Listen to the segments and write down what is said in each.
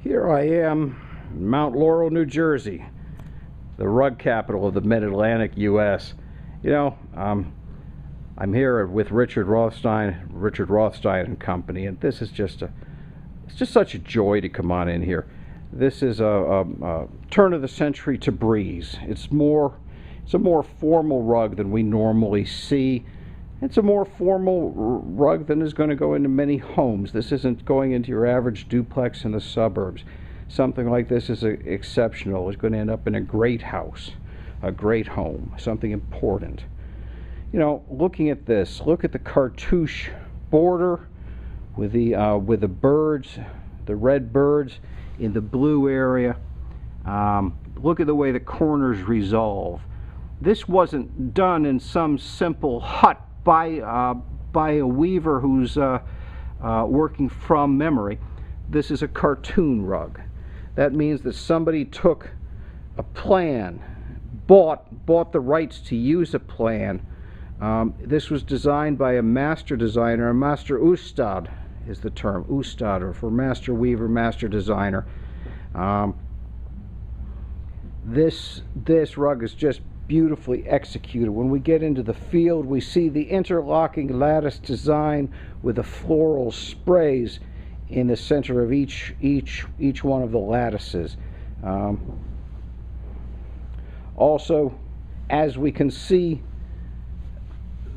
Here I am in Mount Laurel, New Jersey, the rug capital of the Mid-Atlantic U.S. You know, I'm here with Richard Rothstein and Company, and this is it's just such a joy to come on in here. This is a turn of the century Tabriz. It's a more formal rug than we normally see. It's a more formal rug than is going to go into many homes. This isn't going into your average duplex in the suburbs. Something like this is exceptional. It's going to end up in a great house, a great home, something important. You know, looking at this, look at the cartouche border with the birds, the red birds in the blue area. Look at the way the corners resolve. This wasn't done in some simple hut by a weaver who's working from memory. This is a cartoon rug. That means that somebody took a plan, bought the rights to use a plan. This was designed by a master designer, a master ustad is the term, ustad, or for master weaver, master designer. This rug is just beautifully executed. When we get into the field, we see the interlocking lattice design with the floral sprays in the center of each one of the lattices. Also, as we can see,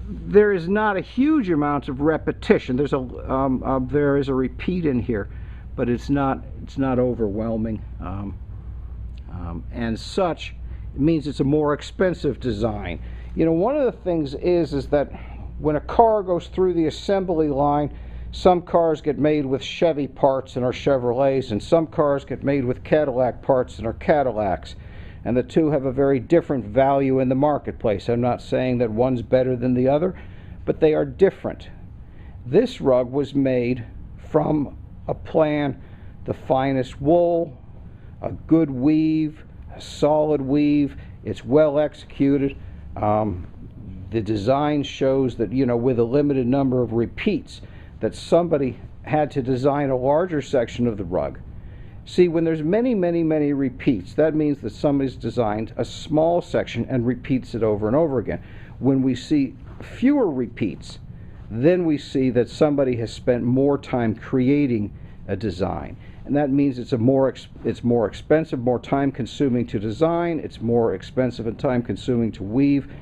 there is not a huge amount of repetition. There is a repeat in here, but it's not overwhelming, and such. It means it's a more expensive design. You know, one of the things is that when a car goes through the assembly line, some cars get made with Chevy parts and are Chevrolets, and some cars get made with Cadillac parts and are Cadillacs. And the two have a very different value in the marketplace. I'm not saying that one's better than the other, but they are different. This rug was made from a plan, the finest wool, a good weave, a solid weave. It's well executed. The design shows that, you know, with a limited number of repeats, that somebody had to design a larger section of the rug. See, when there's many repeats, that means that somebody's designed a small section and repeats it over and over again. When we see fewer repeats, then we see that somebody has spent more time creating a design. And that means it's more expensive, more time consuming to design, it's more expensive and time consuming to weave.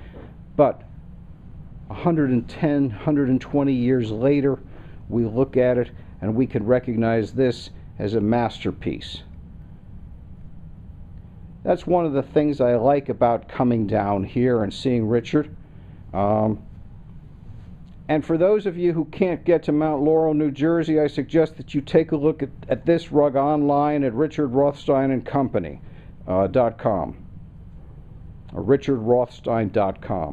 But 110, 120 years later, we look at it and we can recognize this as a masterpiece. That's one of the things I like about coming down here and seeing Richard. And for those of you who can't get to Mount Laurel, New Jersey, I suggest that you take a look at this rug online at richardrothsteinandcompany.com or richardrothstein.com.